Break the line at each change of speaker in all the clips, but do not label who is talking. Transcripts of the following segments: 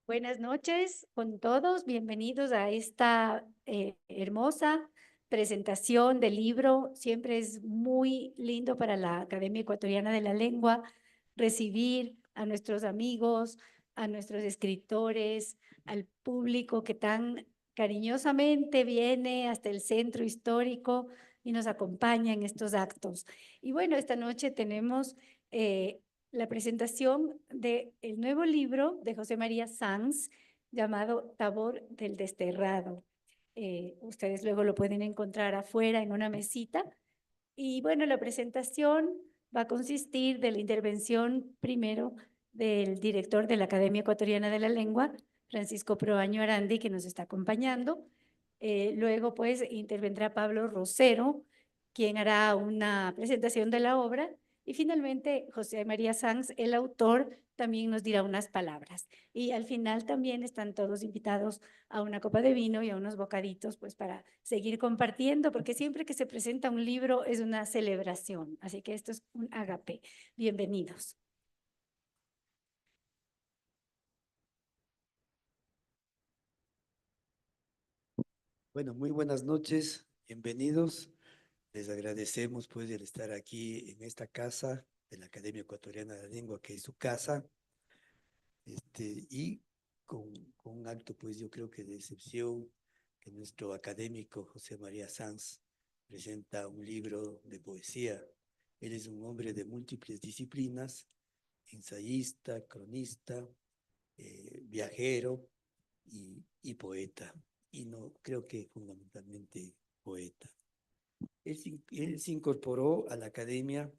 Buenas noches con todos, bienvenidos a esta hermosa presentación del libro. Siempre es muy lindo para la Academia Ecuatoriana de la Lengua recibir a nuestros amigos, a nuestros escritores, al público que tan cariñosamente viene hasta el centro histórico y nos acompaña en estos actos. Y bueno, esta noche tenemos la presentación del nuevo libro de José María Sanz llamado Tabor del Desterrado. Ustedes luego lo pueden encontrar afuera en una mesita. Y bueno, la presentación va a consistir de la intervención primero del director de la Academia Ecuatoriana de la Lengua, Francisco Proaño Arandi, que nos está acompañando. Luego, pues, intervendrá Pablo Rosero, quien hará una presentación de la obra. Y finalmente, José María Sanz, el autor, también nos dirá unas palabras. Y al final también están todos invitados a una copa de vino y a unos bocaditos, pues para seguir compartiendo, porque siempre que se presenta un libro es una celebración. Así que esto es un agape. Bienvenidos.
Bueno, muy buenas noches, bienvenidos. Les agradecemos pues el estar aquí en esta casa de la Academia Ecuatoriana de la Lengua, que es su casa, y con un acto pues yo creo que de excepción, que nuestro académico José María Sanz presenta un libro de poesía. Él es un hombre de múltiples disciplinas, ensayista, cronista, viajero y poeta, y no creo que fundamentalmente poeta. Él se incorporó a la academia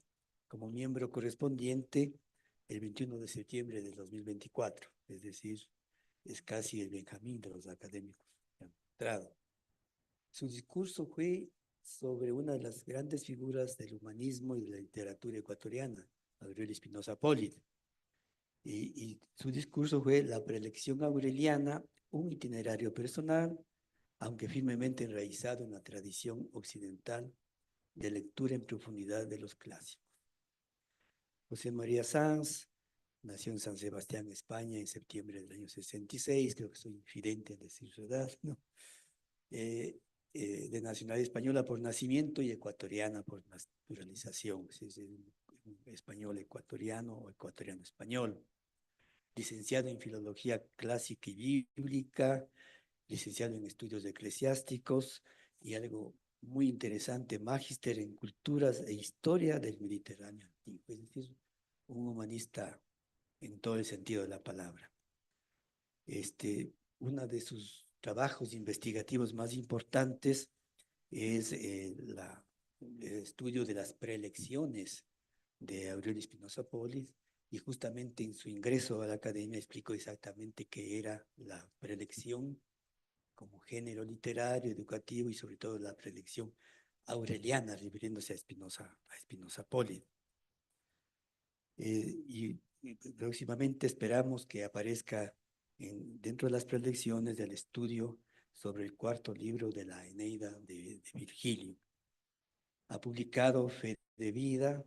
como miembro correspondiente el 21 de septiembre del 2024, es decir, es casi el Benjamín de los académicos que han entrado. Su discurso fue sobre una de las grandes figuras del humanismo y de la literatura ecuatoriana, Aurelio Espinosa Poli, y su discurso fue la preelección aureliana, un itinerario personal, aunque firmemente enraizado en la tradición occidental de lectura en profundidad de los clásicos. José María Sanz nació en San Sebastián, España, en septiembre del año 66, creo que soy infidente en decir su edad, ¿no? De nacionalidad española por nacimiento y ecuatoriana por naturalización, es un español ecuatoriano o ecuatoriano español. Licenciado en Filología Clásica y Bíblica, licenciado en Estudios Eclesiásticos y algo muy interesante, magíster en Culturas e Historia del Mediterráneo Antiguo, es decir, un humanista en todo el sentido de la palabra. Uno de sus trabajos investigativos más importantes es el estudio de las preelecciones de Aurelio Espinosa Polis, y justamente en su ingreso a la academia explicó exactamente qué era la preelección como género literario, educativo y sobre todo la preelección aureliana, refiriéndose a Espinosa Poli. Y próximamente esperamos que aparezca dentro de las preelecciones del estudio sobre el cuarto libro de la Eneida de Virgilio. Ha publicado Fe de Vida,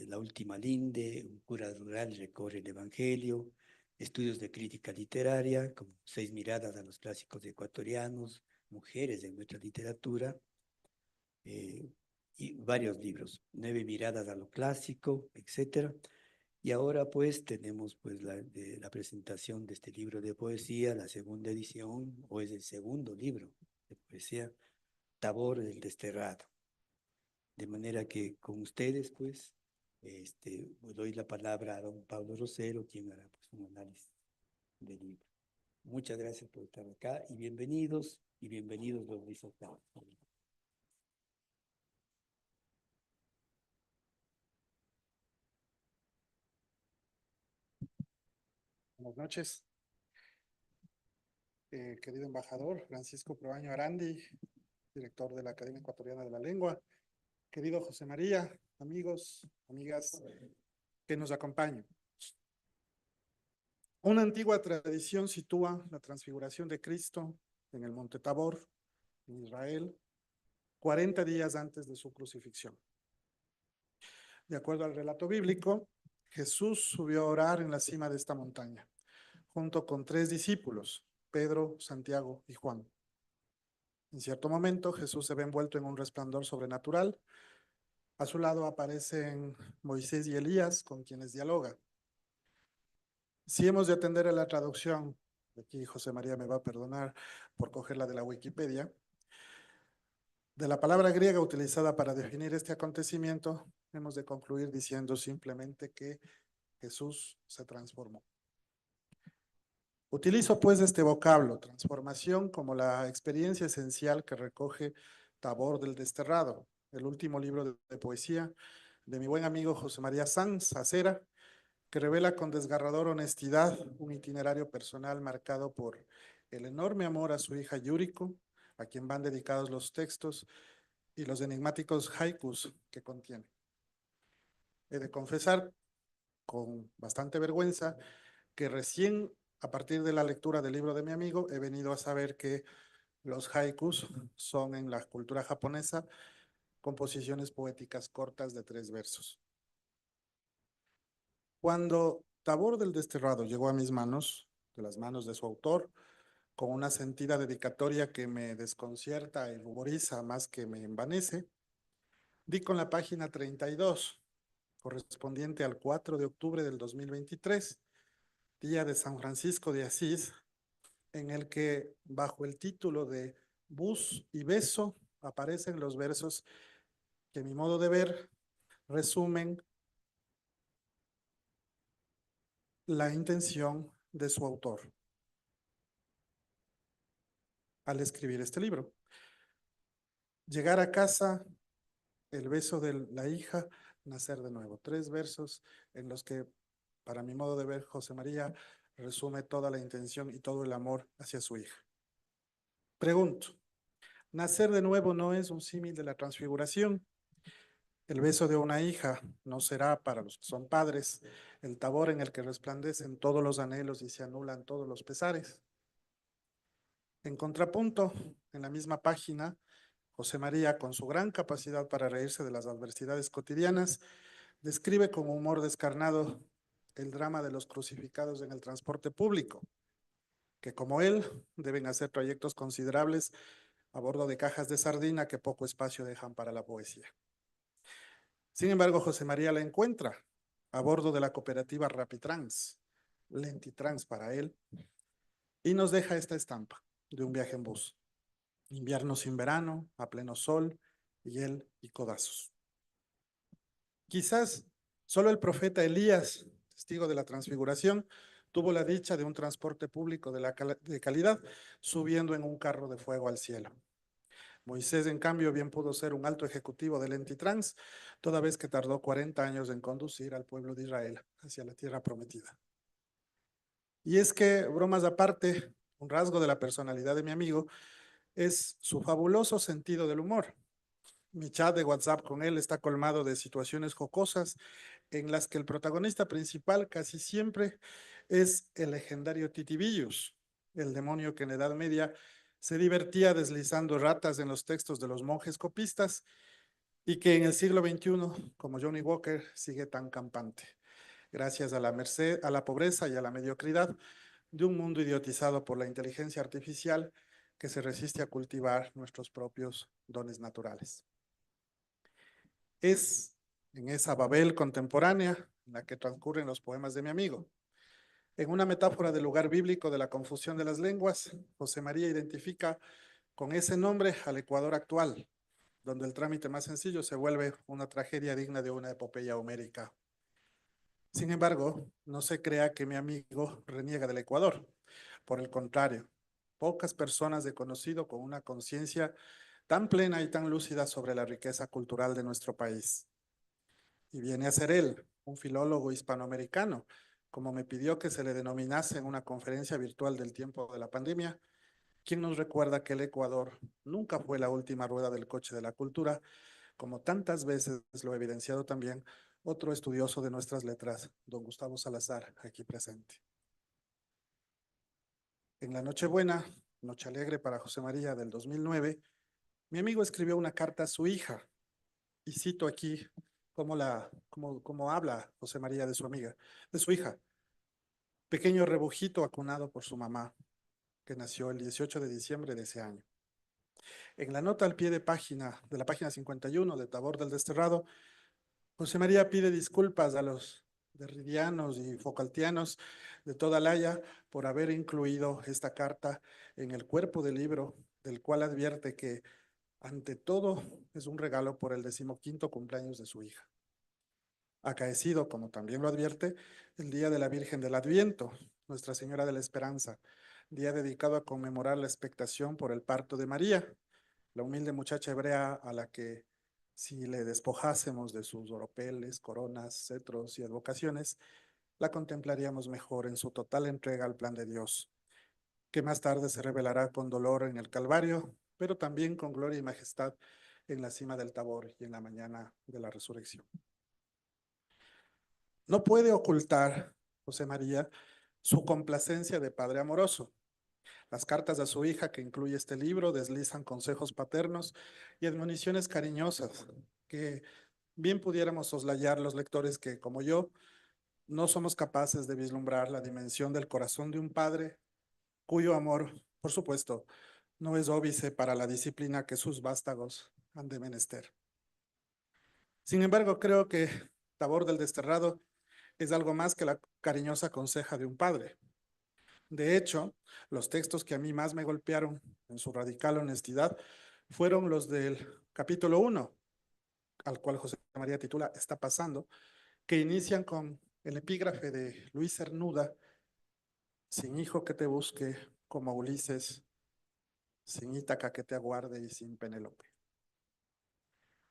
La Última Linde, Un cura rural recorre el Evangelio, estudios de crítica literaria, como 6 miradas a los clásicos ecuatorianos, mujeres en nuestra literatura, eh, y varios libros, 9 miradas a lo clásico, etcétera. Y ahora pues tenemos pues la presentación de este libro de poesía, la segunda edición, o es el segundo libro de poesía, Tabor del Desterrado. De manera que con ustedes, pues, doy la palabra a don Pablo Rosero, quien hará pues, un análisis del libro. Muchas gracias por estar acá y bienvenidos los disertantes.
Buenas noches, querido embajador Francisco Proaño Arandi, director de la Academia Ecuatoriana de la Lengua, querido José María, amigos, amigas que nos acompañan. Una antigua tradición sitúa la transfiguración de Cristo en el Monte Tabor, en Israel, 40 días antes de su crucifixión. De acuerdo al relato bíblico, Jesús subió a orar en la cima de esta montaña, junto con 3 discípulos, Pedro, Santiago y Juan. En cierto momento, Jesús se ve envuelto en un resplandor sobrenatural. A su lado aparecen Moisés y Elías, con quienes dialoga. Si hemos de atender a la traducción, aquí José María me va a perdonar por cogerla de la Wikipedia, de la palabra griega utilizada para definir este acontecimiento, hemos de concluir diciendo simplemente que Jesús se transformó. Utilizo pues este vocablo, transformación, como la experiencia esencial que recoge Tabor del Desterrado, el último libro de poesía de mi buen amigo José María Sanz Acera, que revela con desgarradora honestidad un itinerario personal marcado por el enorme amor a su hija Yuriko, a quien van dedicados los textos y los enigmáticos haikus que contiene. He de confesar con bastante vergüenza que recién a partir de la lectura del libro de mi amigo he venido a saber que los haikus son en la cultura japonesa composiciones poéticas cortas de 3 versos. Cuando Tabor del Desterrado llegó a mis manos, de las manos de su autor, con una sentida dedicatoria que me desconcierta y ruboriza más que me envanece, di con la página 32, correspondiente al 4 de octubre del 2023, día de San Francisco de Asís, en el que bajo el título de Bus y Beso aparecen los versos que, a mi modo de ver, resumen la intención de su autor al escribir este libro. Llegar a casa, el beso de la hija, nacer de nuevo. 3 versos en los que, para mi modo de ver, José María resume toda la intención y todo el amor hacia su hija. Pregunto, ¿nacer de nuevo no es un símil de la transfiguración? El beso de una hija no será, para los que son padres, el tabor en el que resplandecen todos los anhelos y se anulan todos los pesares. En contrapunto, en la misma página, José María, con su gran capacidad para reírse de las adversidades cotidianas, describe con humor descarnado el drama de los crucificados en el transporte público, que como él deben hacer trayectos considerables a bordo de cajas de sardina que poco espacio dejan para la poesía. Sin embargo, José María la encuentra a bordo de la cooperativa Rapitrans, Lentitrans para él, y nos deja esta estampa de un viaje en bus. Invierno sin verano, a pleno sol, hiel y codazos. Quizás solo el profeta Elías, testigo de la transfiguración, tuvo la dicha de un transporte público de calidad, subiendo en un carro de fuego al cielo. Moisés, en cambio, bien pudo ser un alto ejecutivo del Lentitrans, toda vez que tardó 40 años en conducir al pueblo de Israel hacia la tierra prometida. Y es que, bromas aparte, un rasgo de la personalidad de mi amigo es su fabuloso sentido del humor. Mi chat de WhatsApp con él está colmado de situaciones jocosas en las que el protagonista principal casi siempre es el legendario Titibillus, el demonio que en la Edad Media se divertía deslizando ratas en los textos de los monjes copistas y que en el siglo XXI, como Johnny Walker, sigue tan campante, gracias a la merced, a la pobreza y a la mediocridad de un mundo idiotizado por la inteligencia artificial que se resiste a cultivar nuestros propios dones naturales. Es en esa Babel contemporánea en la que transcurren los poemas de mi amigo. En una metáfora del lugar bíblico de la confusión de las lenguas, José María identifica con ese nombre al Ecuador actual, donde el trámite más sencillo se vuelve una tragedia digna de una epopeya homérica. Sin embargo, no se crea que mi amigo reniega del Ecuador. Por el contrario, pocas personas he conocido con una conciencia tan plena y tan lúcida sobre la riqueza cultural de nuestro país. Y viene a ser él, un filólogo hispanoamericano, como me pidió que se le denominase en una conferencia virtual del tiempo de la pandemia, quien nos recuerda que el Ecuador nunca fue la última rueda del coche de la cultura, como tantas veces lo ha evidenciado también otro estudioso de nuestras letras, don Gustavo Salazar, aquí presente. En la Nochebuena, Noche Alegre para José María del 2009, mi amigo escribió una carta a su hija, y cito aquí cómo habla José María de su amiga, de su hija. pequeño rebujito acunado por su mamá, que nació el 18 de diciembre de ese año. En la nota al pie de página, de la página 51 de Tabor del Desterrado, José María pide disculpas a los derridianos y focaltianos de toda la Haya por haber incluido esta carta en el cuerpo del libro, del cual advierte que, ante todo, es un regalo por el 15º cumpleaños de su hija. Acaecido, como también lo advierte, el Día de la Virgen del Adviento, Nuestra Señora de la Esperanza, día dedicado a conmemorar la expectación por el parto de María, la humilde muchacha hebrea a la que, si le despojásemos de sus oropeles, coronas, cetros y advocaciones, la contemplaríamos mejor en su total entrega al plan de Dios, que más tarde se revelará con dolor en el Calvario, pero también con gloria y majestad en la cima del Tabor y en la mañana de la resurrección. No puede ocultar, José María, su complacencia de padre amoroso. Las cartas a su hija que incluye este libro deslizan consejos paternos y admoniciones cariñosas que bien pudiéramos soslayar los lectores que, como yo, no somos capaces de vislumbrar la dimensión del corazón de un padre cuyo amor, por supuesto, no es óbice para la disciplina que sus vástagos han de menester. Sin embargo, creo que Tabor del Desterrado es algo más que la cariñosa conseja de un padre. De hecho, los textos que a mí más me golpearon en su radical honestidad fueron los del capítulo 1, al cual José María titula Está pasando, que inician con el epígrafe de Luis Cernuda: sin hijo que te busque, como Ulises, sin Ítaca que te aguarde y sin Penélope.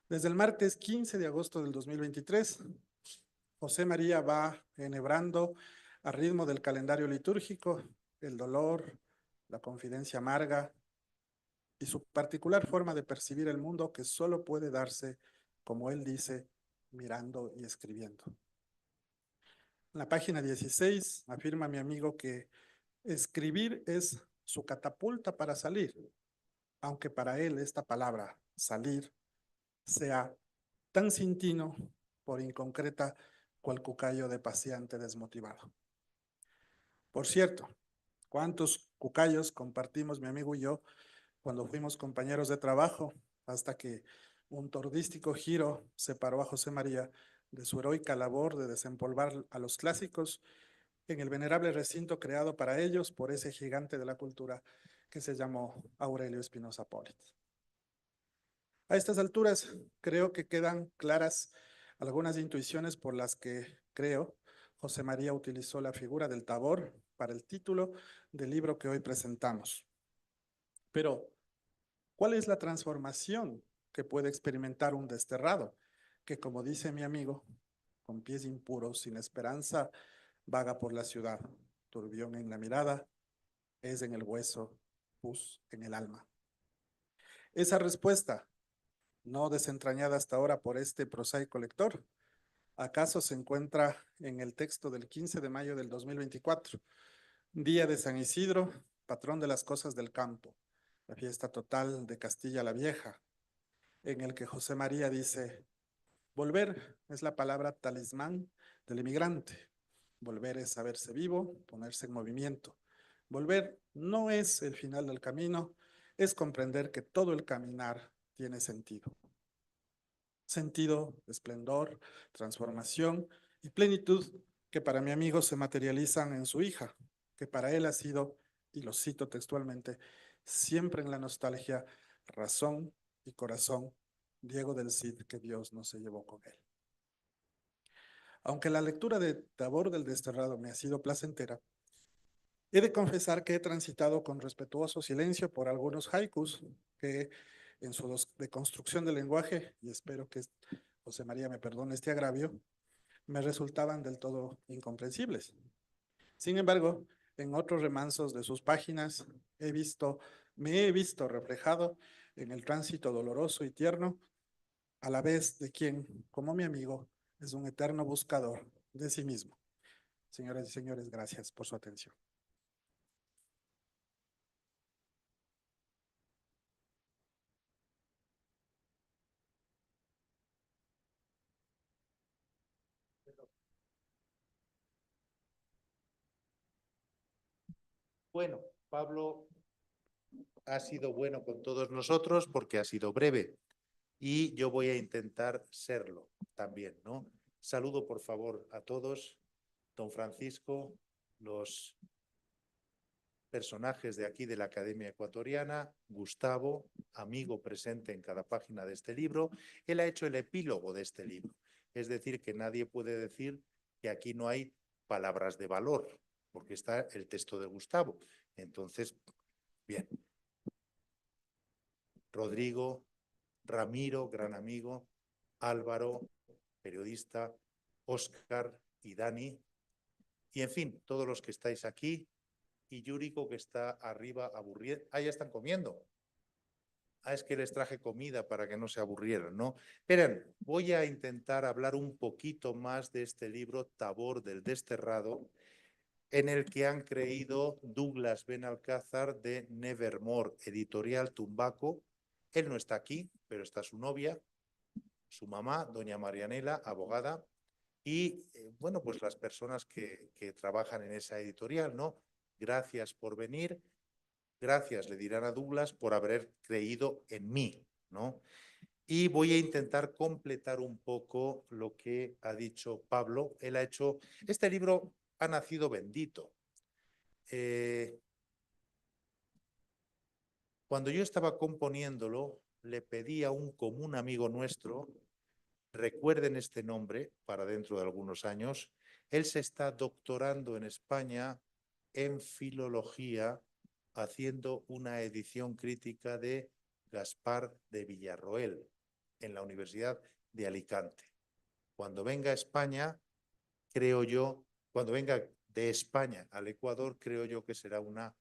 Desde el martes 15 de agosto del 2023, José María va enhebrando a ritmo del calendario litúrgico el dolor, la confidencia amarga y su particular forma de percibir el mundo que solo puede darse, como él dice, mirando y escribiendo. En la página 16 afirma mi amigo que escribir es su catapulta para salir, aunque para él esta palabra, salir, sea tan cintino por inconcreta cual cucayo de paciente desmotivado. Por cierto, ¿cuántos cucayos compartimos mi amigo y yo cuando fuimos compañeros de trabajo, hasta que un tordístico giro separó a José María de su heroica labor de desempolvar a los clásicos en el venerable recinto creado para ellos por ese gigante de la cultura que se llamó Aurelio Espinosa Polit? A estas alturas creo que quedan claras algunas intuiciones por las que creo José María utilizó la figura del Tabor para el título del libro que hoy presentamos. Pero, ¿cuál es la transformación que puede experimentar un desterrado que, como dice mi amigo, con pies impuros, sin esperanza, vaga por la ciudad, turbión en la mirada, es en el hueso, pus en el alma? Esa respuesta, no desentrañada hasta ahora por este prosaico lector, ¿acaso se encuentra en el texto del 15 de mayo del 2024, día de San Isidro, patrón de las cosas del campo, la fiesta total de Castilla la Vieja, en el que José María dice: volver es la palabra talismán del inmigrante. Volver es saberse vivo, ponerse en movimiento. Volver no es el final del camino, es comprender que todo el caminar tiene sentido. Sentido, esplendor, transformación y plenitud que para mi amigo se materializan en su hija, que para él ha sido, y lo cito textualmente, siempre en la nostalgia, razón y corazón, Diego del Cid, que Dios no se llevó con él. Aunque la lectura de Tabor del Desterrado me ha sido placentera, he de confesar que he transitado con respetuoso silencio por algunos haikus que en su deconstrucción del lenguaje, y espero que José María me perdone este agravio, me resultaban del todo incomprensibles. Sin embargo, en otros remansos de sus páginas me he visto reflejado en el tránsito doloroso y tierno, a la vez de quien, como mi amigo, es un eterno buscador de sí mismo. Señoras y señores, gracias por su atención.
Bueno, Pablo ha sido bueno con todos nosotros porque ha sido breve y yo voy a intentar serlo también, ¿no? Saludo, por favor, a todos. Don Francisco, los personajes de aquí de la Academia Ecuatoriana, Gustavo, amigo presente en cada página de este libro. Él ha hecho el epílogo de este libro. Es decir, que nadie puede decir que aquí no hay palabras de valor, porque está el texto de Gustavo. Entonces, bien. Rodrigo, Ramiro, gran amigo, Álvaro, periodista, Óscar y Dani, y en fin, todos los que estáis aquí, y Yuriko que está arriba aburrido. Ah, ya están comiendo. Ah, es que les traje comida para que no se aburrieran, ¿no? Esperen, voy a intentar hablar un poquito más de este libro, Tabor del Desterrado, en el que han creído Douglas Benalcázar de Nevermore, editorial Tumbaco. Él no está aquí, pero está su novia, su mamá, doña Marianela, abogada, y bueno, pues las personas que trabajan en esa editorial, ¿no? Gracias por venir, gracias, le dirán a Douglas, por haber creído en mí, ¿no? Y voy a intentar completar un poco lo que ha dicho Pablo. Él ha hecho, este libro ha nacido bendito. Cuando yo estaba componiéndolo, le pedí a un común amigo nuestro, recuerden este nombre para dentro de algunos años, él se está doctorando en España en filología, haciendo una edición crítica de Gaspar de Villarroel en la Universidad de Alicante. Cuando venga a España, creo yo, cuando venga de España al Ecuador, creo yo que será una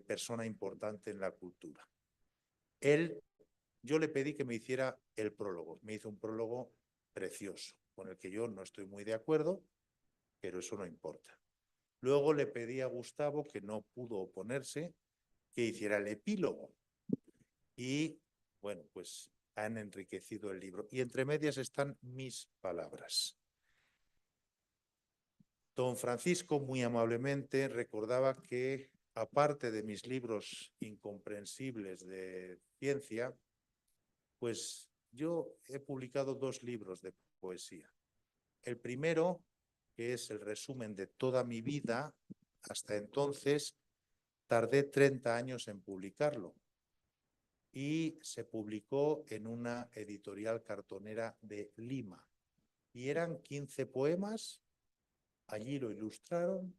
persona importante en la cultura. Yo le pedí que me hiciera el prólogo. Me hizo un prólogo precioso, con el que yo no estoy muy de acuerdo, pero eso no importa. Luego le pedí a Gustavo, que no pudo oponerse, que hiciera el epílogo. Y, bueno, pues han enriquecido el libro. Y entre medias están mis palabras. Don Francisco, muy amablemente, recordaba que, aparte de mis libros incomprensibles de ciencia, pues yo he publicado 2 libros de poesía. El primero, que es el resumen de toda mi vida, hasta entonces tardé 30 años en publicarlo. Y se publicó en una editorial cartonera de Lima. Y eran 15 poemas, allí lo ilustraron,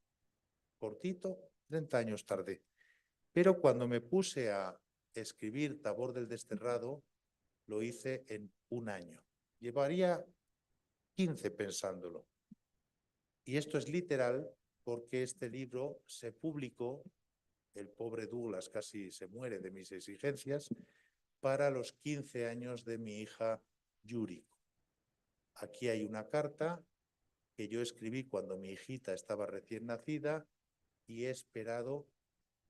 cortito, 30 años tardé. Pero cuando me puse a escribir Tabor del Desterrado, lo hice en 1 año. Llevaría 15 pensándolo. Y esto es literal porque este libro se publicó, el pobre Douglas casi se muere de mis exigencias, para los 15 años de mi hija Yuriko. Aquí hay una carta que yo escribí cuando mi hijita estaba recién nacida y he esperado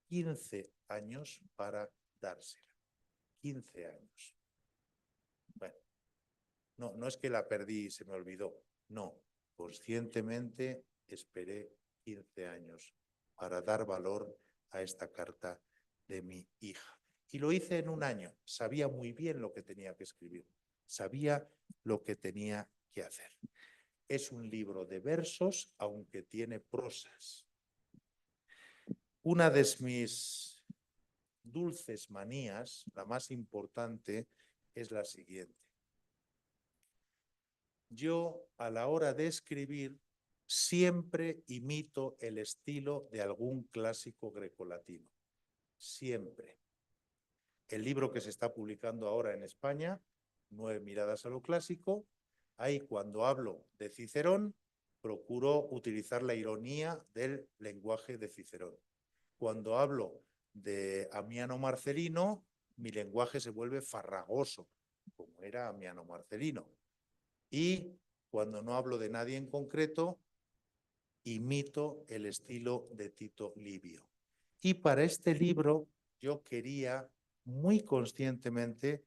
15 años para dársela. 15 años. Bueno, no es que la perdí y se me olvidó. No, conscientemente esperé 15 años para dar valor a esta carta de mi hija. Y lo hice en 1 año. Sabía muy bien lo que tenía que escribir. Sabía lo que tenía que hacer. Es un libro de versos, aunque tiene prosas. Una de mis dulces manías, la más importante, es la siguiente. Yo, a la hora de escribir, siempre imito el estilo de algún clásico grecolatino. Siempre. El libro que se está publicando ahora en España, 9 miradas a lo clásico, ahí cuando hablo de Cicerón, procuro utilizar la ironía del lenguaje de Cicerón. Cuando hablo de Amiano Marcelino, mi lenguaje se vuelve farragoso, como era Amiano Marcelino. Y cuando no hablo de nadie en concreto, imito el estilo de Tito Livio. Y para este libro yo quería muy conscientemente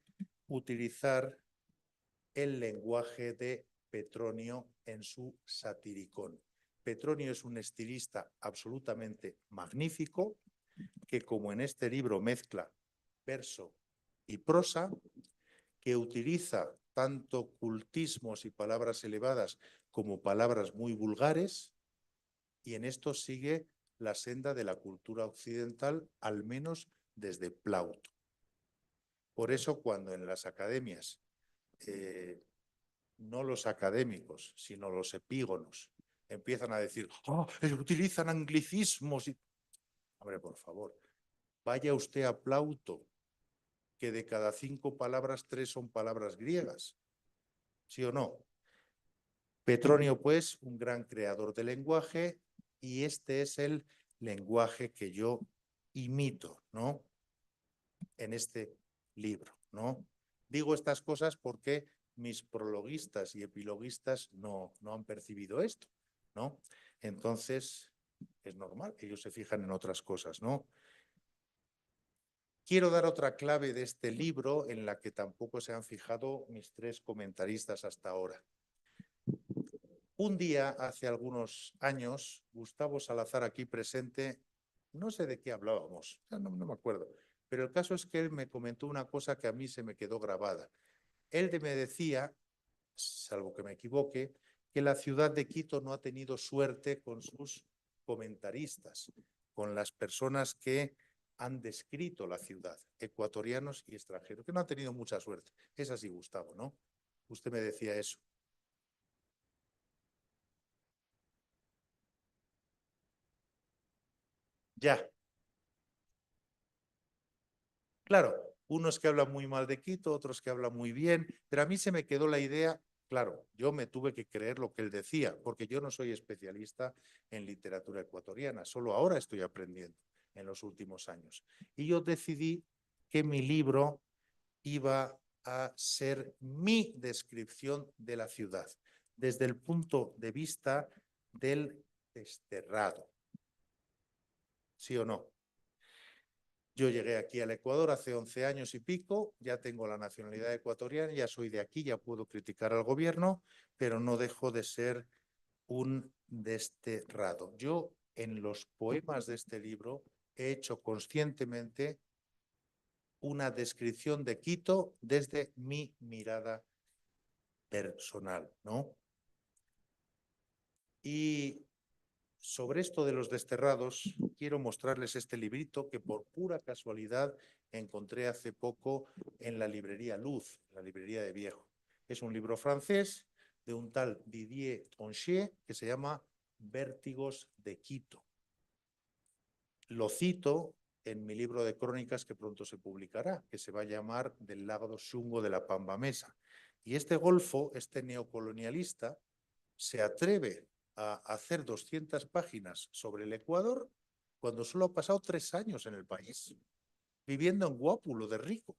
utilizar el lenguaje de Petronio en su Satiricón. Petronio es un estilista absolutamente magnífico, que, como en este libro, mezcla verso y prosa, que utiliza tanto cultismos y palabras elevadas como palabras muy vulgares, y en esto sigue la senda de la cultura occidental, al menos desde Plauto. Por eso, cuando en las academias, no los académicos, sino los epígonos, empiezan a decir, ¡oh, utilizan anglicismos! Hombre, por favor, vaya usted a Plauto, que de cada 5 palabras, 3 son palabras griegas. ¿Sí o no? Petronio, pues, un gran creador de lenguaje, y este es el lenguaje que yo imito, ¿no? En este libro, ¿no? Digo estas cosas porque mis prologuistas y epiloguistas no han percibido esto, ¿no? Entonces, es normal, ellos se fijan en otras cosas, ¿no? Quiero dar otra clave de este libro en la que tampoco se han fijado mis 3 comentaristas hasta ahora. Un día, hace algunos años, Gustavo Salazar, aquí presente, no sé de qué hablábamos, no me acuerdo, pero el caso es que él me comentó una cosa que a mí se me quedó grabada. Él me decía, salvo que me equivoque, que la ciudad de Quito no ha tenido suerte con sus comentaristas, con las personas que han descrito la ciudad, ecuatorianos y extranjeros, que no han tenido mucha suerte. Es así, Gustavo, ¿no? Usted me decía eso. Ya. Claro, unos que hablan muy mal de Quito, otros que hablan muy bien, pero a mí se me quedó la idea, claro, yo me tuve que creer lo que él decía, porque yo no soy especialista en literatura ecuatoriana, solo ahora estoy aprendiendo en los últimos años. Y yo decidí que mi libro iba a ser mi descripción de la ciudad, desde el punto de vista del desterrado. ¿Sí o no? Yo llegué aquí al Ecuador hace 11 años y pico, ya tengo la nacionalidad ecuatoriana, ya soy de aquí, ya puedo criticar al gobierno, pero no dejo de ser un desterrado. Yo, en los poemas de este libro, he hecho conscientemente una descripción de Quito desde mi mirada personal, ¿no? Y sobre esto de los desterrados, quiero mostrarles este librito que por pura casualidad encontré hace poco en la librería Luz, la librería de Viejo. Es un libro francés de un tal Didier Tonchier que se llama Vértigos de Quito. Lo cito en mi libro de crónicas que pronto se publicará, que se va a llamar Del lago Xungo de la Pambamesa. Y este golfo, este neocolonialista, se atreve a hacer 200 páginas sobre el Ecuador cuando solo ha pasado 3 años en el país, viviendo en Guápulo de rico.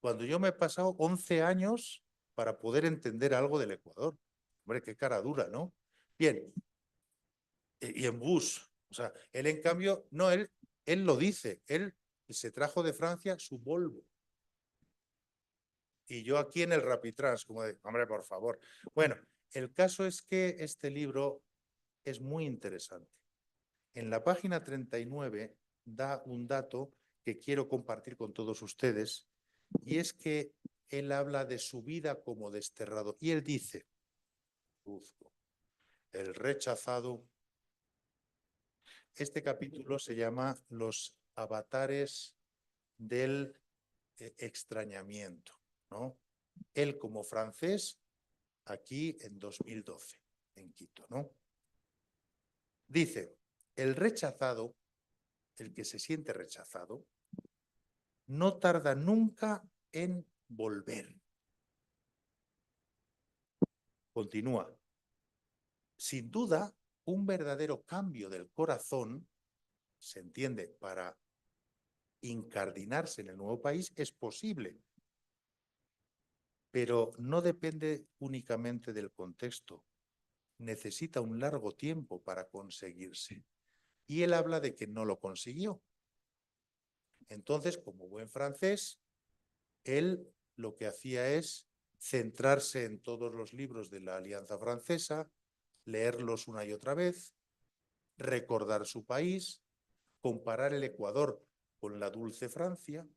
Cuando yo me he pasado 11 años para poder entender algo del Ecuador. Hombre, qué cara dura, ¿no? Bien, y en bus. O sea, él en cambio, no, él lo dice, él se trajo de Francia su Volvo. Y yo aquí en el Rapitrans, como de, hombre, por favor. Bueno, el caso es que este libro es muy interesante. En la página 39 da un dato que quiero compartir con todos ustedes, y es que él habla de su vida como desterrado. Y él dice, el rechazado. Este capítulo se llama Los avatares del extrañamiento, ¿no? Él como francés, aquí en 2012, en Quito, ¿no? Dice, el rechazado, el que se siente rechazado, no tarda nunca en volver. Continúa. Sin duda, un verdadero cambio del corazón, se entiende, para incardinarse en el nuevo país es posible, pero no depende únicamente del contexto. Necesita un largo tiempo para conseguirse. Y él habla de que no lo consiguió. Entonces, como buen francés, él lo que hacía es centrarse en todos los libros de la Alianza Francesa, leerlos una y otra vez, recordar su país, comparar el Ecuador con la dulce Francia,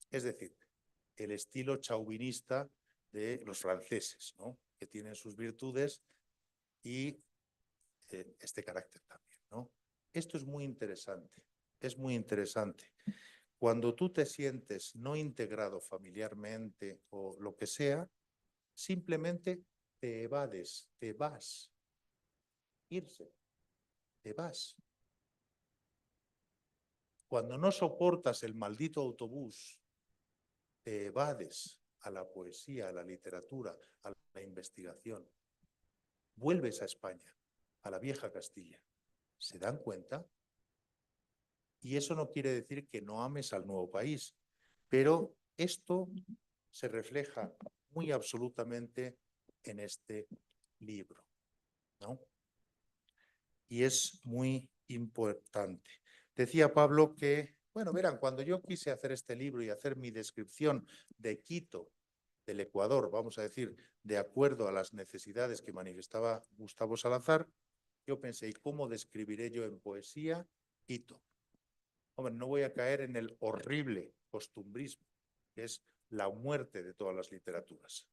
es decir, el estilo chauvinista de los franceses, ¿no? Que tienen sus virtudes y este carácter también, ¿no? Esto es muy interesante, es muy interesante. Cuando tú te sientes no integrado familiarmente o lo que sea, simplemente te evades, te vas. Irse, te vas. Cuando no soportas el maldito autobús, te evades a la poesía, a la literatura, a la investigación. Vuelves a España, a la vieja Castilla. ¿Se dan cuenta? Y eso no quiere decir que no ames al nuevo país, pero esto se refleja muy absolutamente en este libro, ¿no? Y es muy importante. Decía Pablo que, bueno, verán, cuando yo quise hacer este libro y hacer mi descripción de Quito, del Ecuador, vamos a decir, de acuerdo a las necesidades que manifestaba Gustavo Salazar, yo pensé, ¿y cómo describiré yo en poesía Quito? Hombre, no voy a caer en el horrible costumbrismo, que es la muerte de todas las literaturas.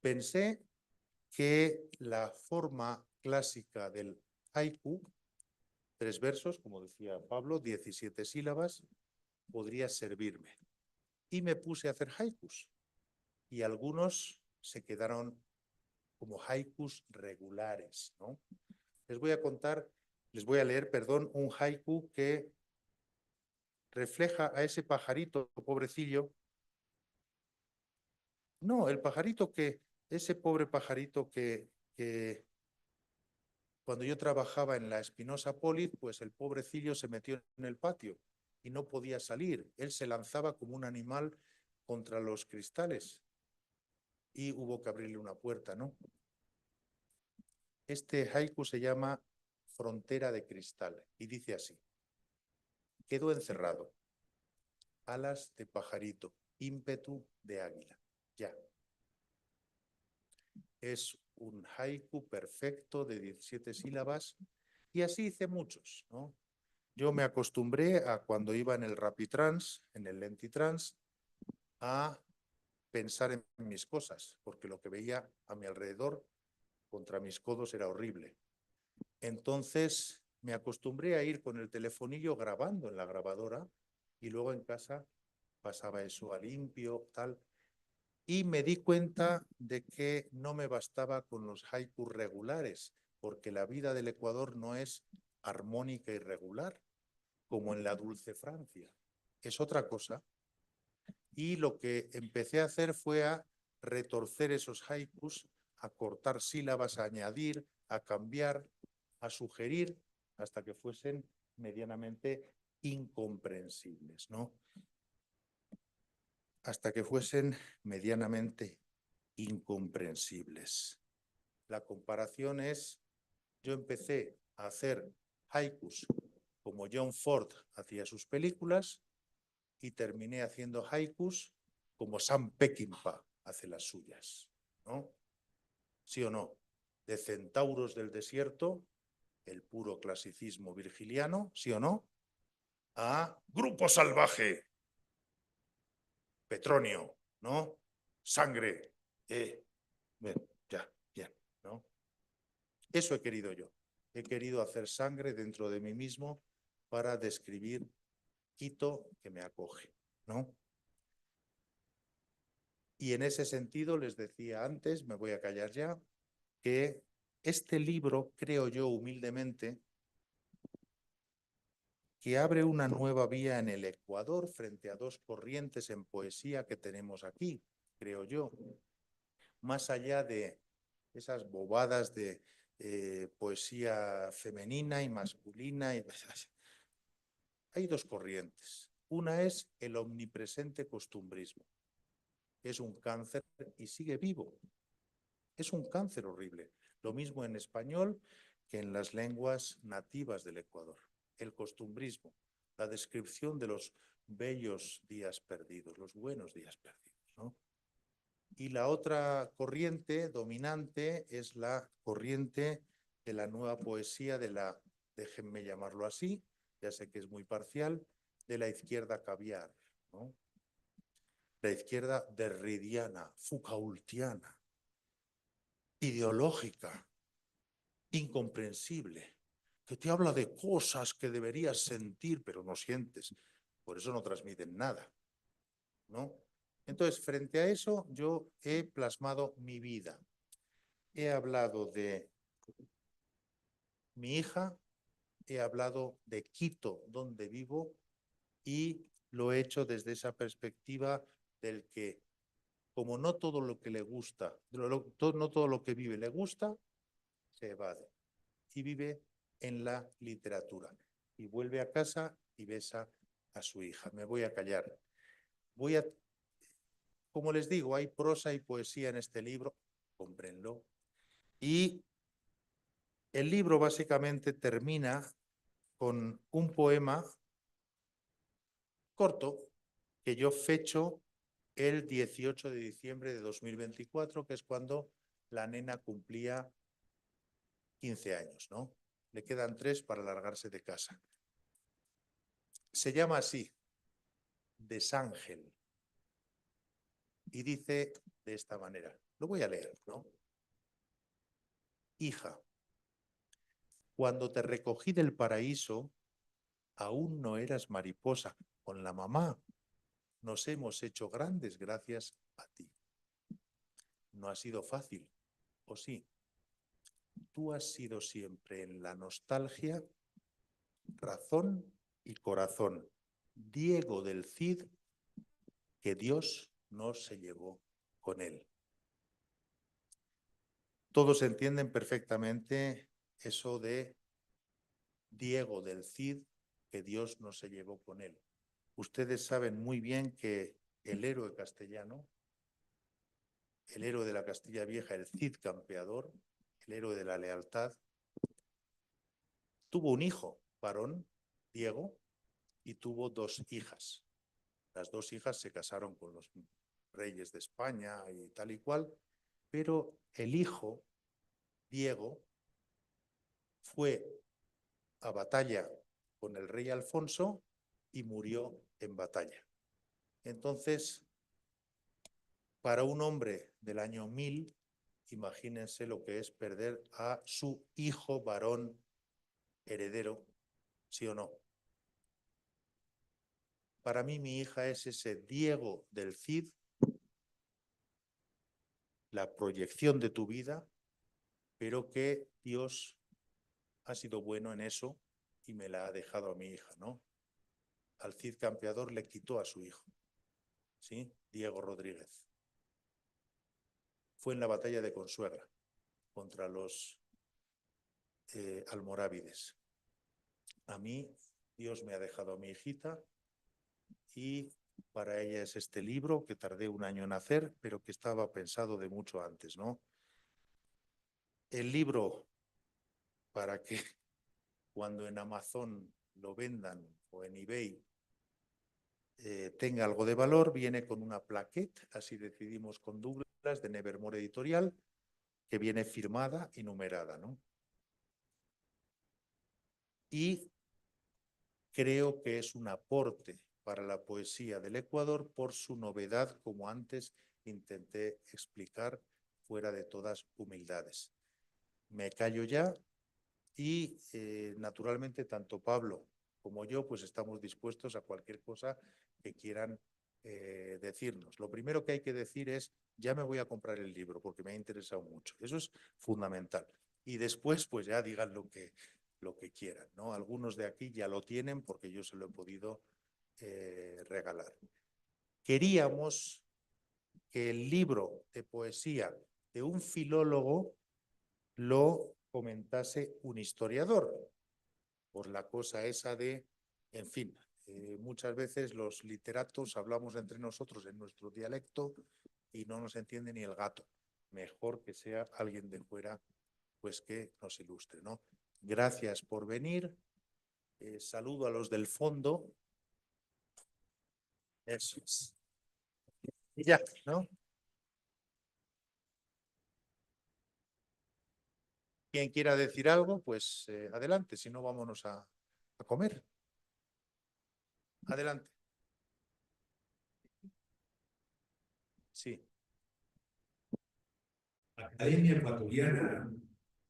Pensé que la forma clásica del haiku, 3 versos, como decía Pablo, 17 sílabas, podría servirme. Y me puse a hacer haikus. Y algunos se quedaron como haikus regulares, ¿no? Les voy a leer, perdón, un haiku que refleja a ese pajarito, pobrecillo. No, el pajarito ese pobre pajarito que cuando yo trabajaba en la Espinosa Poli, pues el pobrecillo se metió en el patio y no podía salir. Él se lanzaba como un animal contra los cristales y hubo que abrirle una puerta, ¿no? Este haiku se llama Frontera de Cristal y dice así: quedó encerrado, alas de pajarito, ímpetu de águila, ya. Es un haiku perfecto de 17 sílabas y así hice muchos, ¿no? Yo me acostumbré a cuando iba en el Rapitrans, en el Lentitrans, a pensar en mis cosas, porque lo que veía a mi alrededor contra mis codos era horrible. Entonces me acostumbré a ir con el telefonillo grabando en la grabadora y luego en casa pasaba eso a limpio, tal. Y me di cuenta de que no me bastaba con los haikus regulares, porque la vida del Ecuador no es armónica y regular, como en la dulce Francia. Es otra cosa. Y lo que empecé a hacer fue a retorcer esos haikus, a cortar sílabas, a añadir, a cambiar, a sugerir, hasta que fuesen medianamente incomprensibles, ¿no? Hasta que fuesen medianamente incomprensibles. La comparación es, yo empecé a hacer haikus como John Ford hacía sus películas y terminé haciendo haikus como Sam Peckinpah hace las suyas, ¿no? ¿Sí o no? De centauros del desierto, el puro clasicismo virgiliano, ¿sí o no? A Grupo Salvaje, Petronio, ¿no? Sangre, bien, ya, bien, ¿no? Eso he querido yo. He querido hacer sangre dentro de mí mismo para describir Quito que me acoge, ¿no? Y en ese sentido les decía antes, me voy a callar ya, que este libro, creo yo humildemente, que abre una nueva vía en el Ecuador frente a 2 corrientes en poesía que tenemos aquí, creo yo. Más allá de esas bobadas de poesía femenina y masculina. Hay 2 corrientes. Una es el omnipresente costumbrismo. Es un cáncer y sigue vivo. Es un cáncer horrible. Lo mismo en español que en las lenguas nativas del Ecuador. El costumbrismo, la descripción de los bellos días perdidos, los buenos días perdidos, ¿no? Y la otra corriente dominante es la corriente de la nueva poesía de la, déjenme llamarlo así, ya sé que es muy parcial, de la izquierda caviar, ¿no? La izquierda derridiana, Foucaultiana, ideológica, incomprensible, que te habla de cosas que deberías sentir, pero no sientes. Por eso no transmiten nada, ¿no? Entonces, frente a eso, yo he plasmado mi vida. He hablado de mi hija, he hablado de Quito, donde vivo, y lo he hecho desde esa perspectiva del que, como no todo lo que le gusta, no todo lo que vive le gusta, se evade y vive en la literatura. Y vuelve a casa y besa a su hija. Me voy a callar. Como les digo, hay prosa y poesía en este libro, cómprenlo. Y el libro básicamente termina con un poema corto que yo fecho el 18 de diciembre de 2024, que es cuando la nena cumplía 15 años, ¿no? Le quedan 3 para largarse de casa. Se llama así, Desángel, y dice de esta manera, lo voy a leer, ¿no? Hija, cuando te recogí del paraíso, aún no eras mariposa. Con la mamá nos hemos hecho grandes gracias a ti. No ha sido fácil, ¿o sí? Tú has sido siempre en la nostalgia, razón y corazón. Diego del Cid, que Dios no se llevó con él. Todos entienden perfectamente eso de Diego del Cid, que Dios no se llevó con él. Ustedes saben muy bien que el héroe castellano, el héroe de la Castilla Vieja, el Cid campeador, el héroe de la lealtad, tuvo un hijo varón, Diego, y tuvo 2 hijas. Las 2 hijas se casaron con los reyes de España y tal y cual, pero el hijo, Diego, fue a batalla con el rey Alfonso y murió en batalla. Entonces, para un hombre del año 1000, imagínense lo que es perder a su hijo varón heredero, ¿sí o no? Para mí mi hija es ese Diego del Cid, la proyección de tu vida, pero que Dios ha sido bueno en eso y me la ha dejado a mi hija, ¿no? Al Cid campeador le quitó a su hijo, ¿sí? Diego Rodríguez. Fue en la batalla de Consuegra contra los almorávides. A mí, Dios me ha dejado a mi hijita y para ella es este libro que tardé 1 año en hacer, pero que estaba pensado de mucho antes, ¿no? El libro, para que cuando en Amazon lo vendan o en eBay tenga algo de valor, viene con una plaquette, así decidimos con Douglas, de Nevermore Editorial, que viene firmada y numerada, ¿no? Y creo que es un aporte para la poesía del Ecuador por su novedad, como antes intenté explicar, fuera de todas humildades. Me callo ya y naturalmente tanto Pablo como yo pues estamos dispuestos a cualquier cosa que quieran decirnos. Lo primero que hay que decir es, ya me voy a comprar el libro porque me ha interesado mucho. Eso es fundamental. Y después pues ya digan lo que quieran, ¿no? Algunos de aquí ya lo tienen porque yo se lo he podido regalar. Queríamos que el libro de poesía de un filólogo lo comentase un historiador, por la cosa esa de, en fin, muchas veces los literatos hablamos entre nosotros en nuestro dialecto y no nos entiende ni el gato. Mejor que sea alguien de fuera, pues que nos ilustre, ¿no? Gracias por venir. Saludo a los del fondo. Eso es. Y ya, ¿no? Quien quiera decir algo, pues adelante, si no, vámonos a comer. Adelante. Sí.
Academia Ecuatoriana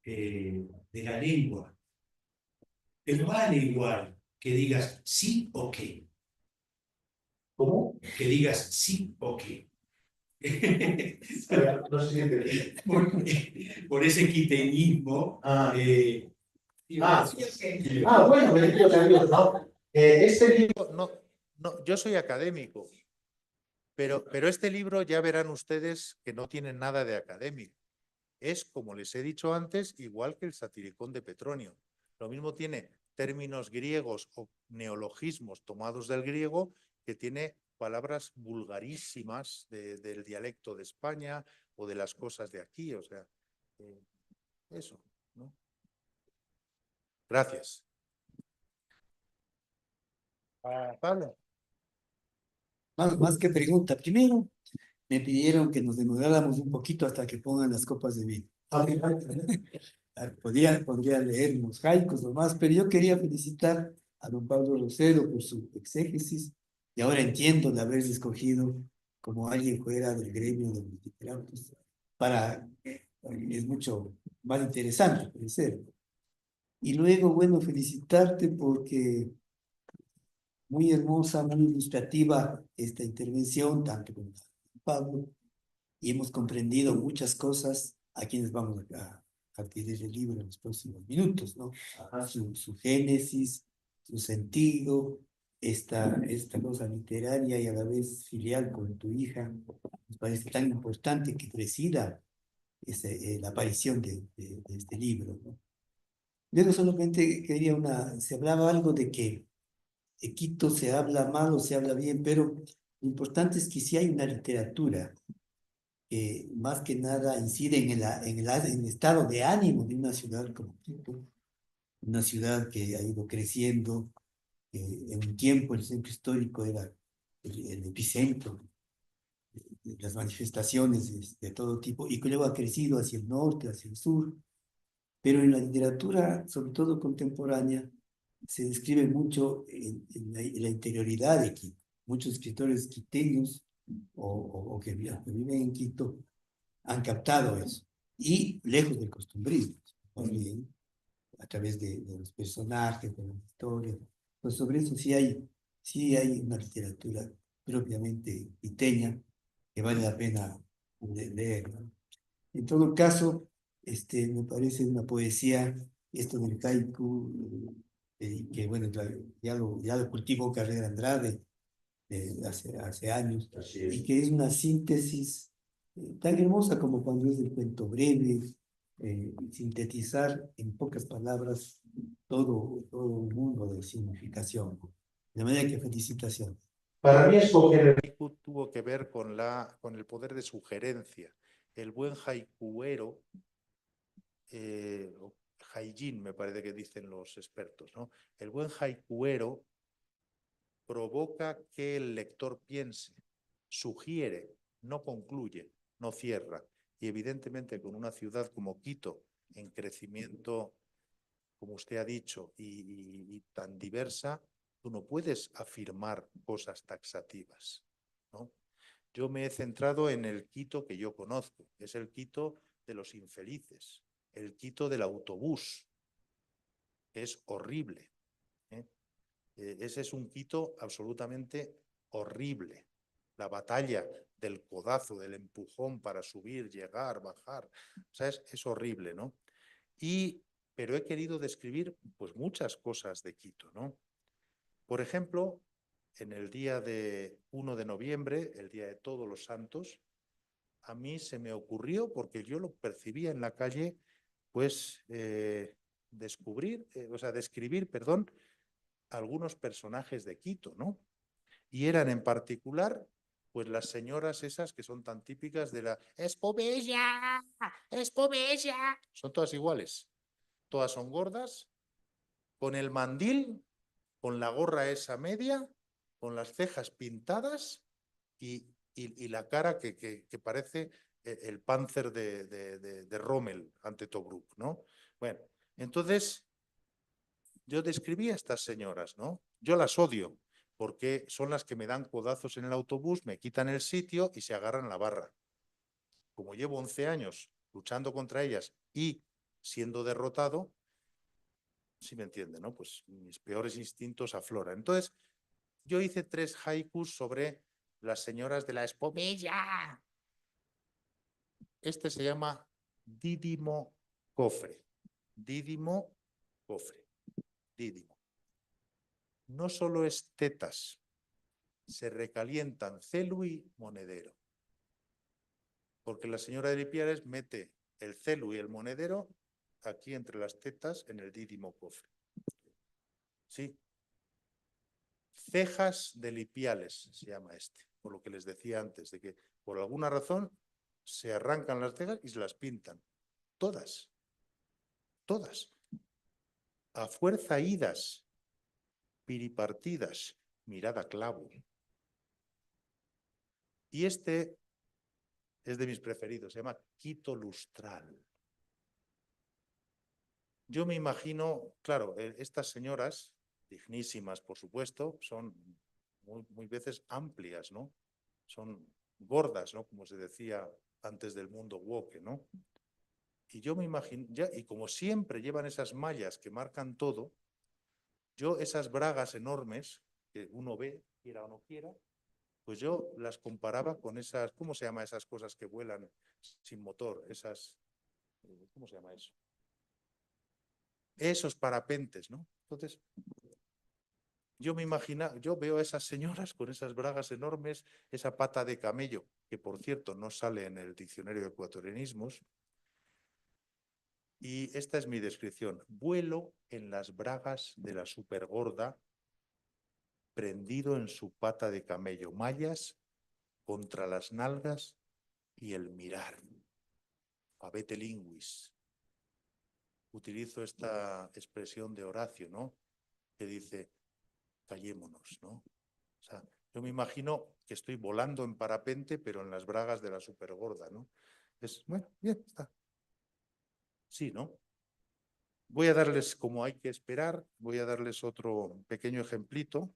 de la Lengua. Pero vale igual que digas sí o qué. ¿Cómo? Que digas sí o qué.
No sé si entendí.
Por ese quiteñismo.
Bueno, benditos amigos, ¿no? Este libro.
No, yo soy académico, pero este libro ya verán ustedes que no tiene nada de académico. Es, como les he dicho antes, igual que el Satiricón de Petronio. Lo mismo tiene términos griegos o neologismos tomados del griego, que tiene palabras vulgarísimas del dialecto de España o de las cosas de aquí. O sea, eso, ¿no? Gracias. Pablo.
Más que pregunta, primero me pidieron que nos demoráramos un poquito hasta que pongan las copas de vino. Podría leer unos haicos nomás, pero yo quería felicitar a don Pablo Rosero por su exégesis, y ahora entiendo de haberse escogido como alguien fuera del gremio de los literatos, es mucho más interesante, puede ser. Y luego, bueno, felicitarte porque muy hermosa, muy ilustrativa esta intervención, tanto con Pablo, y hemos comprendido muchas cosas a quienes vamos a adquirir el libro en los próximos minutos, ¿no? Su génesis, su sentido, esta cosa literaria y a la vez filial con tu hija, nos parece tan importante que presida la aparición de este libro, ¿no? Luego solamente quería se hablaba algo de que en Quito se habla mal o se habla bien, pero lo importante es que sí hay una literatura que más que nada incide en el estado de ánimo de una ciudad como Quito, una ciudad que ha ido creciendo. En un tiempo el centro histórico era el epicentro de las manifestaciones de todo tipo, y que luego ha crecido hacia el norte, hacia el sur, pero en la literatura, sobre todo contemporánea, se describe mucho en la interioridad de Quito. Muchos escritores quiteños o que viven en Quito han captado eso. Y lejos del costumbrismo, más bien, a través de los personajes, de la historia. Pues sobre eso sí hay una literatura propiamente quiteña que vale la pena leer, ¿no? En todo caso, me parece una poesía, esto del haiku, que bueno, ya lo cultivó Carrera Andrade hace años, y que es una síntesis tan hermosa como cuando es el cuento breve, sintetizar en pocas palabras todo un mundo de significación. De manera que felicitaciones.
Para mí escoger
Haiku tuvo que ver con el poder de sugerencia. El buen haikuero, haijin me parece que dicen los expertos, ¿no? El buen haikuero provoca que el lector piense, sugiere, no concluye, no cierra. Y evidentemente con una ciudad como Quito, en crecimiento, como usted ha dicho, y tan diversa, tú no puedes afirmar cosas taxativas, ¿no? Yo me he centrado en el Quito que yo conozco, es el Quito de los infelices, el Quito del autobús. Es horrible, ¿eh? Ese es un Quito absolutamente horrible. La batalla del codazo, del empujón para subir, llegar, bajar, o sea, es horrible, ¿no? Pero he querido describir pues muchas cosas de Quito, ¿no? Por ejemplo, en el día de 1 de noviembre, el día de Todos los Santos, a mí se me ocurrió, porque yo lo percibía en la calle, pues describir, algunos personajes de Quito, ¿no? Y eran en particular, pues las señoras esas que son tan típicas de la ¡Es bella! ¡Es bella! Son todas iguales. Todas son gordas, con el mandil, con la gorra esa media, con las cejas pintadas y la cara que parece el Panzer de Rommel ante Tobruk, ¿no? Bueno, entonces yo describí a estas señoras, ¿no? Yo las odio porque son las que me dan codazos en el autobús, me quitan el sitio y se agarran la barra. Como llevo 11 años luchando contra ellas y siendo derrotado, si me entiende, ¿no? Pues mis peores instintos afloran. Entonces, yo hice 3 haikus sobre las señoras de la espumilla. Este se llama Dídimo Cofre. Dídimo Cofre. Dídimo. No solo es tetas, se recalientan celu y monedero. Porque la señora de Lipiares mete el celu y el monedero aquí entre las tetas en el Dídimo Cofre. Sí. Cejas de Lipiales se llama este, por lo que les decía antes, de que por alguna razón se arrancan las cejas y se las pintan. Todas. Todas. A fuerza idas, piripartidas, mirada clavo. Y este es de mis preferidos, se llama Quito Lustral. Yo me imagino, claro, estas señoras, dignísimas por supuesto, son muy veces amplias, ¿no? Son gordas, ¿no? Como se decía antes del mundo woke, ¿no? Y yo me imagino, y como siempre llevan esas mallas que marcan todo, yo esas bragas enormes que uno ve, quiera o no quiera, pues yo las comparaba con esas, ¿cómo se llama esas cosas que vuelan sin motor? Esas, ¿cómo se llama eso? Esos parapentes, ¿no? Entonces, yo me imagino, yo veo a esas señoras con esas bragas enormes, esa pata de camello, que por cierto no sale en el diccionario de ecuatorianismos, y esta es mi descripción. Vuelo en las bragas de la supergorda, prendido en su pata de camello, mallas contra las nalgas y el mirar. Abete linguis. Utilizo esta expresión de Horacio, ¿no? Que dice, callémonos, ¿no? O sea, yo me imagino que estoy volando en parapente, pero en las bragas de la supergorda, ¿no? Bueno, bien, está. Sí, ¿no? Voy a darles, como hay que esperar, voy a darles otro pequeño ejemplito.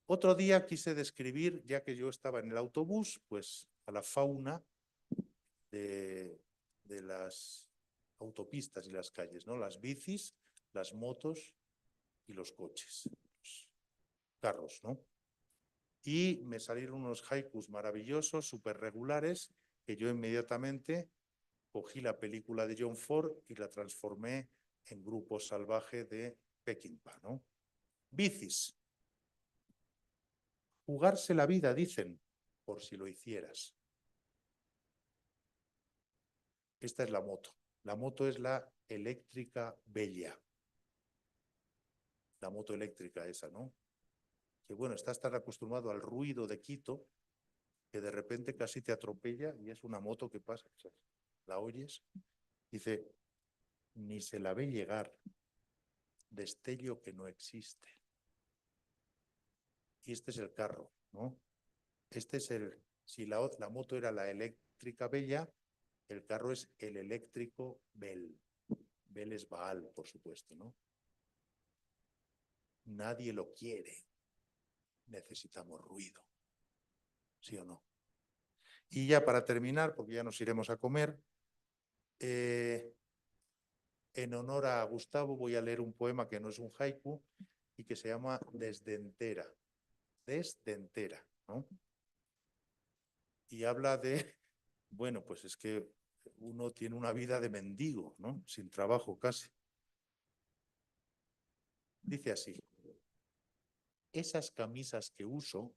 Otro día quise describir, ya que yo estaba en el autobús, pues a la fauna de las autopistas y las calles, ¿no? Las bicis, las motos y los coches, los carros, ¿no? Y me salieron unos haikus maravillosos, súper regulares, que yo inmediatamente cogí la película de John Ford y la transformé en Grupo Salvaje de Peckinpah, ¿no? Bicis. Jugarse la vida, dicen, por si lo hicieras. Esta es la moto. La moto es la eléctrica bella. La moto eléctrica esa, ¿no? Que bueno, estás tan acostumbrado al ruido de Quito que de repente casi te atropella y es una moto que pasa. La oyes, dice, ni se la ve llegar, destello que no existe. Y este es el carro, ¿no? Este es si la moto era la eléctrica bella, el carro es el eléctrico Bel. Bel es Baal, por supuesto, ¿no? Nadie lo quiere. Necesitamos ruido. ¿Sí o no? Y ya para terminar, porque ya nos iremos a comer, en honor a Gustavo voy a leer un poema que no es un haiku y que se llama Desdentera. Desdentera, ¿no? Y habla de, bueno, pues es que uno tiene una vida de mendigo, ¿no? Sin trabajo casi. Dice así, esas camisas que uso,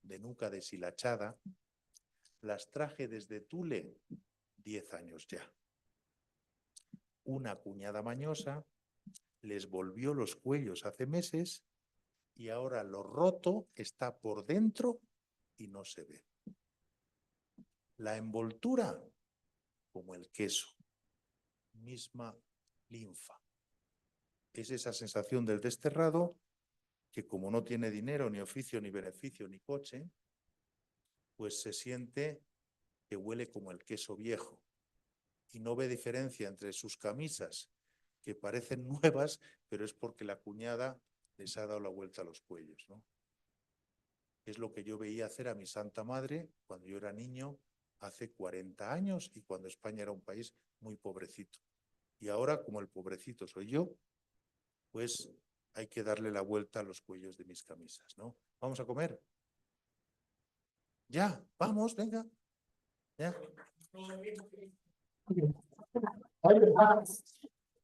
de nuca deshilachada, las traje desde Tule 10 años ya. Una cuñada mañosa les volvió los cuellos hace meses y ahora lo roto está por dentro y no se ve. La envoltura, como el queso, misma linfa. Es esa sensación del desterrado que como no tiene dinero, ni oficio, ni beneficio, ni coche, pues se siente que huele como el queso viejo y no ve diferencia entre sus camisas, que parecen nuevas, pero es porque la cuñada les ha dado la vuelta a los cuellos, ¿no? Es lo que yo veía hacer a mi santa madre cuando yo era niño, hace 40 años, y cuando España era un país muy pobrecito. Y ahora, como el pobrecito soy yo, pues hay que darle la vuelta a los cuellos de mis camisas, ¿no? ¿Vamos a comer? Ya, vamos, venga. Ya.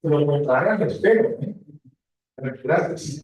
Lo contrario, espero. Gracias.